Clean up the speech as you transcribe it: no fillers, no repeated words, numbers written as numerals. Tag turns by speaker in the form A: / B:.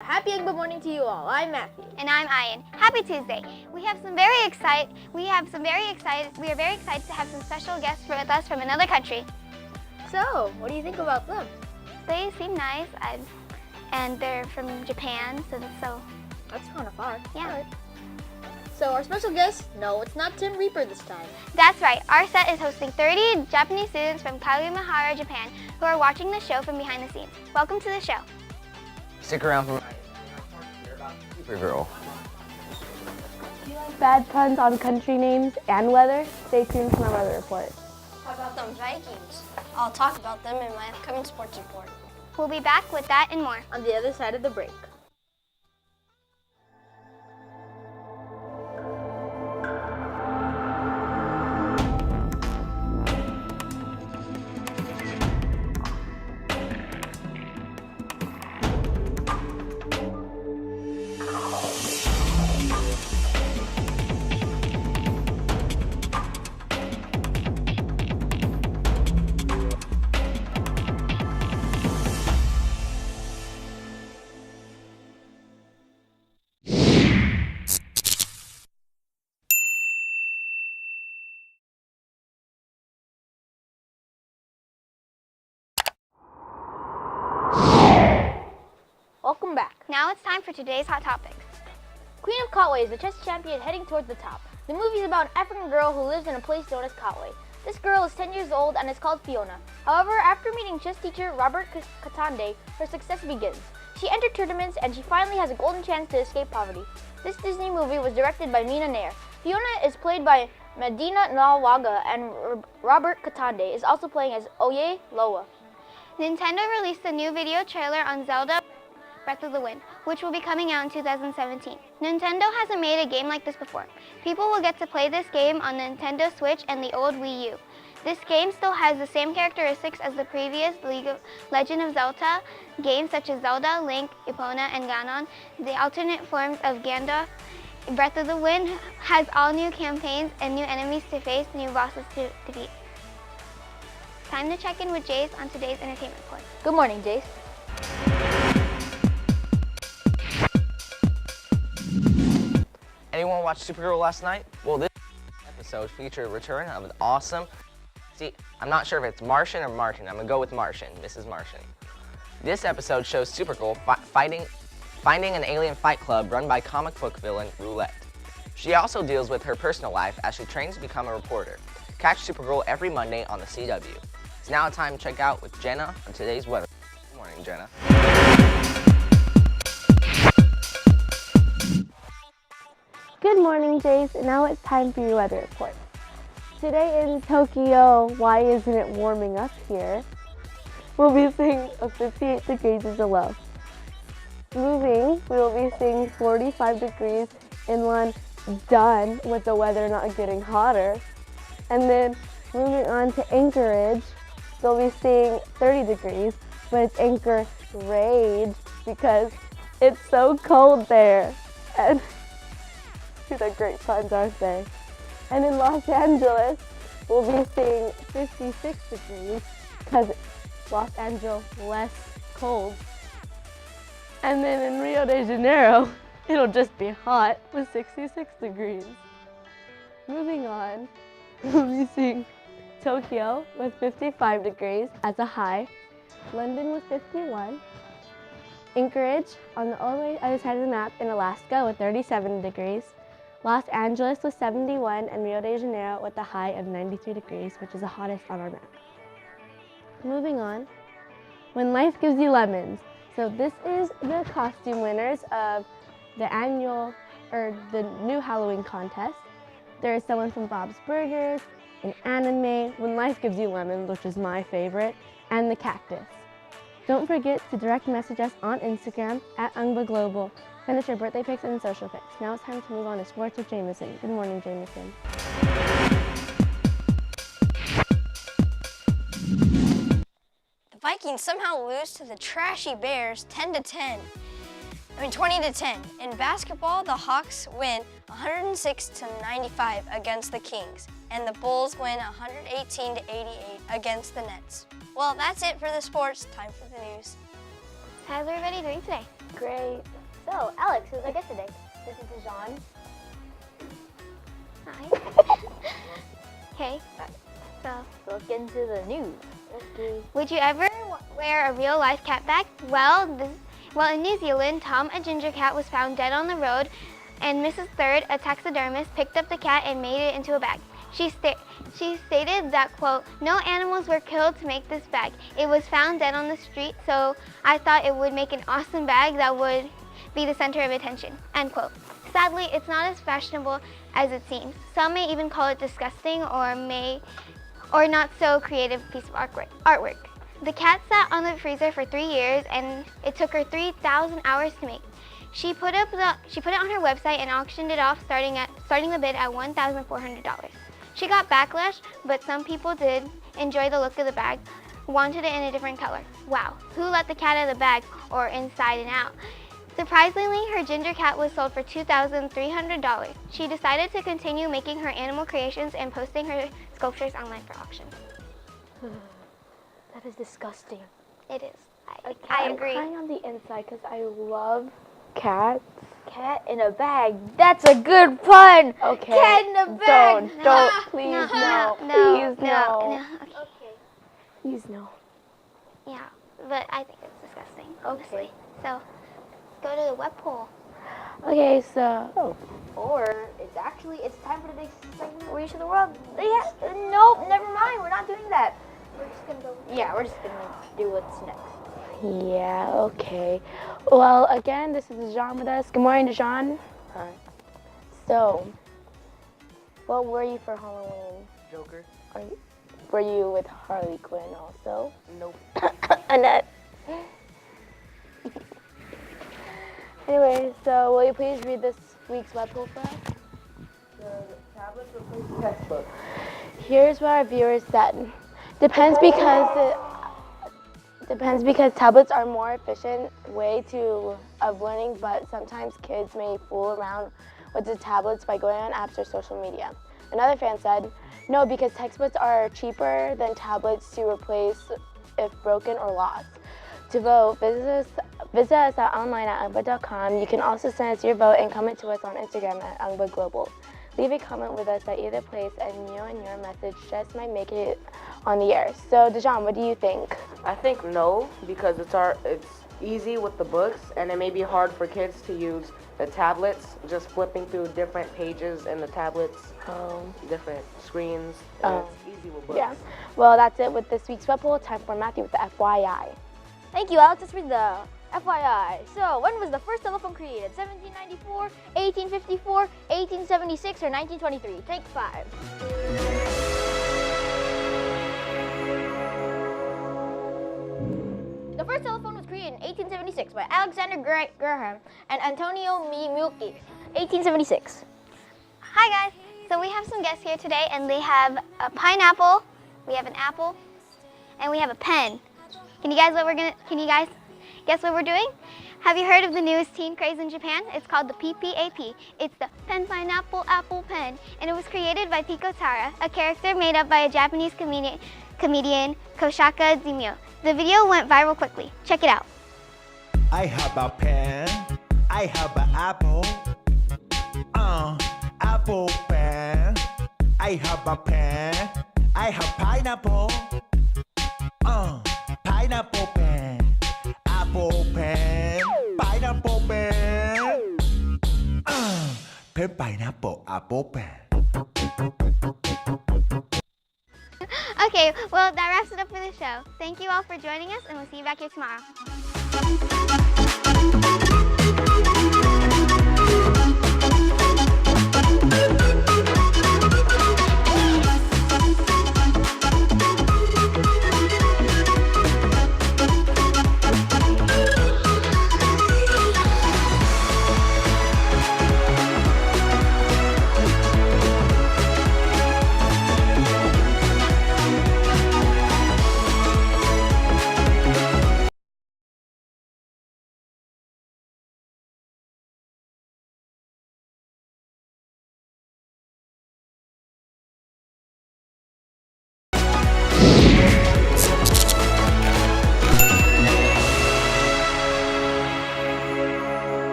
A: Happy UNGBA morning to you all. I'm Matthew.
B: And I'm Ian. Happy Tuesday. We are very excited to have some special guests with us from another country.
A: So, what do you think about them?
B: They seem nice, and they're from Japan, so
A: That's kind of far.
B: Yeah.
A: Right. So our special guest, no, it's not Tim Reaper this time.
B: That's right. Our set is hosting 30 Japanese students from Kagemahara, Japan, who are watching the show from behind the scenes. Welcome to the show.
C: Stick around for Supergirl.
D: Do you like bad puns on country names and weather? Stay tuned for my weather report.
E: How about them Vikings? I'll talk about them in my upcoming sports report.
B: We'll be back with that and more
A: on the other side of the break. Welcome back.
B: Now it's time for today's Hot Topics.
A: Queen of Kotway is a chess champion heading towards the top. The movie is about an African girl who lives in a place known as Kotway. This girl is 10 years old and is called Fiona. However, after meeting chess teacher Robert Katande, her success begins. She entered tournaments and she finally has a golden chance to escape poverty. This Disney movie was directed by Mina Nair. Fiona is played by Medina Nalwaga and Robert Katande is also playing as Oye Loa.
B: Nintendo released a new video trailer on Zelda Breath of the Wind, which will be coming out in 2017. Nintendo hasn't made a game like this before. People will get to play this game on the Nintendo Switch and the old Wii U. This game still has the same characteristics as the previous Legend of Zelda games such as Zelda, Link, Epona, and Ganon. The alternate forms of Gandalf. Breath of the Wind has all new campaigns and new enemies to face, new bosses to defeat. Time to check in with Jace on today's entertainment report.
A: Good morning, Jace.
C: Anyone watch Supergirl last night? Well, this episode featured a return of an awesome... See, I'm not sure if it's Martian or Martin. I'm gonna go with Martian, Mrs. Martian. This episode shows Supergirl finding an alien fight club run by comic book villain Roulette. She also deals with her personal life as she trains to become a reporter. Catch Supergirl every Monday on the CW. It's now time to check out with Jenna on today's weather. Good morning, Jenna.
D: Good morning, Jace. Now it's time for your weather report. Today in Tokyo, why isn't it warming up here? We'll be seeing a 58 degrees as a low. Moving, we will be seeing 45 degrees inland, done with the weather not getting hotter. And then moving on to Anchorage, they'll be seeing 30 degrees, but it's Anchorage because it's so cold there. And these are great puns, aren't they? And in Los Angeles, we'll be seeing 56 degrees because Los Angeles less cold. And then in Rio de Janeiro, it'll just be hot with 66 degrees. Moving on, we'll be seeing Tokyo with 55 degrees as a high, London with 51, Anchorage on the other side of the map in Alaska with 37 degrees, Los Angeles with 71, and Rio de Janeiro with a high of 93 degrees, which is the hottest on our map. Moving on, when life gives you lemons. So this is the costume winners of the new Halloween contest. There is someone from Bob's Burgers, an anime, When Life Gives You Lemons, which is my favorite, and the cactus. Don't forget to direct message us on Instagram at UNGBA Global. Send us your birthday pics and social pics. Now it's time to move on to sports with Jameson. Good morning, Jameson.
E: The Vikings somehow lose to the trashy Bears 20-10. In basketball, the Hawks win 106-95 against the Kings, and the Bulls win 118-88 against the Nets. Well, that's it for the sports. Time for the news.
B: How's everybody doing today?
A: Great. So, Alex, who's our guest today? This is Jean.
B: Hi. Okay. So,
A: Let's get into the news. Okay.
B: would you ever wear a real-life cat bag? Well, in New Zealand, Tom, a ginger cat, was found dead on the road, and Mrs. Third, a taxidermist, picked up the cat and made it into a bag. She stated that, quote, "No animals were killed to make this bag. It was found dead on the street, so I thought it would make an awesome bag that would be the center of attention," end quote. Sadly, it's not as fashionable as it seems. Some may even call it disgusting or not so creative piece of artwork. The cat sat on the freezer for 3 years, and it took her 3,000 hours to make. She put it on her website and auctioned it off, starting the bid at $1,400. She got backlash, but some people did enjoy the look of the bag, wanted it in a different color. Wow, who let the cat out of the bag, or inside and out? Surprisingly, her ginger cat was sold for $2,300. She decided to continue making her animal creations and posting her sculptures online for auction.
A: That is disgusting.
B: It is. I
D: I'm
B: agree.
D: crying on the inside because I love cats.
A: Cat in a bag. That's a good pun.
D: Okay.
A: Cat in a bag.
D: Don't, please,
B: no.
D: Please, no.
B: Okay.
D: Please, no.
B: Yeah, but I think it's disgusting,
A: Okay.
B: honestly. So, go to the web poll.
D: Okay, so.
A: Or it's time for today's segment where you show the world. Yeah, nope, never mind. We're not doing that. We're just gonna go. Yeah, we're just gonna do what's next.
D: Yeah, okay. Well, again, this is Jean with us. Good morning, Jean.
C: Hi.
D: So, what were you for Halloween?
C: Joker?
D: Were you with Harley Quinn also?
C: Nope.
D: Annette. Anyway, so will you please read this week's web poll for us?
C: The tablets replace textbooks.
D: Here's what our viewers said. Depends because tablets are a more efficient way of learning, but sometimes kids may fool around with the tablets by going on apps or social media. Another fan said, no, because textbooks are cheaper than tablets to replace if broken or lost. To vote, visit us at online@ungba.com. You can also send us your vote and comment to us on Instagram at ungba global. Leave a comment with us at either place, and you and your message just might make it on the air. So, Dejan, what do you think?
F: I think no, because it's easy with the books, and it may be hard for kids to use the tablets, just flipping through different pages in the tablets, different screens. And it's easy with books.
D: Yeah. Well, that's it with this week's web poll. Time for Matthew with the FYI.
A: Thank you, Alex. Let's read the FYI. So, when was the first telephone created? 1794, 1854, 1876, or 1923? Take 5. The first telephone was created in 1876 by Alexander Graham and Antonio Mulcahy. 1876.
B: Hi guys. So we have some guests here today, and they have a pineapple, we have an apple, and we have a pen. Can you guys guess what we're doing? Have you heard of the newest teen craze in Japan? It's called the PPAP. It's the Pen Pineapple Apple Pen, and it was created by Pico Tara, a character made up by a Japanese comedian Koshaka Zimio. The video went viral quickly. Check it out.
G: I have a pen, I have an apple, apple pen. I have a pen, I have pineapple, pineapple pen, apple pen, pineapple pen, pen pineapple apple pen.
B: Okay, well that wraps it up for the show. Thank you all for joining us, and we'll see you back here tomorrow.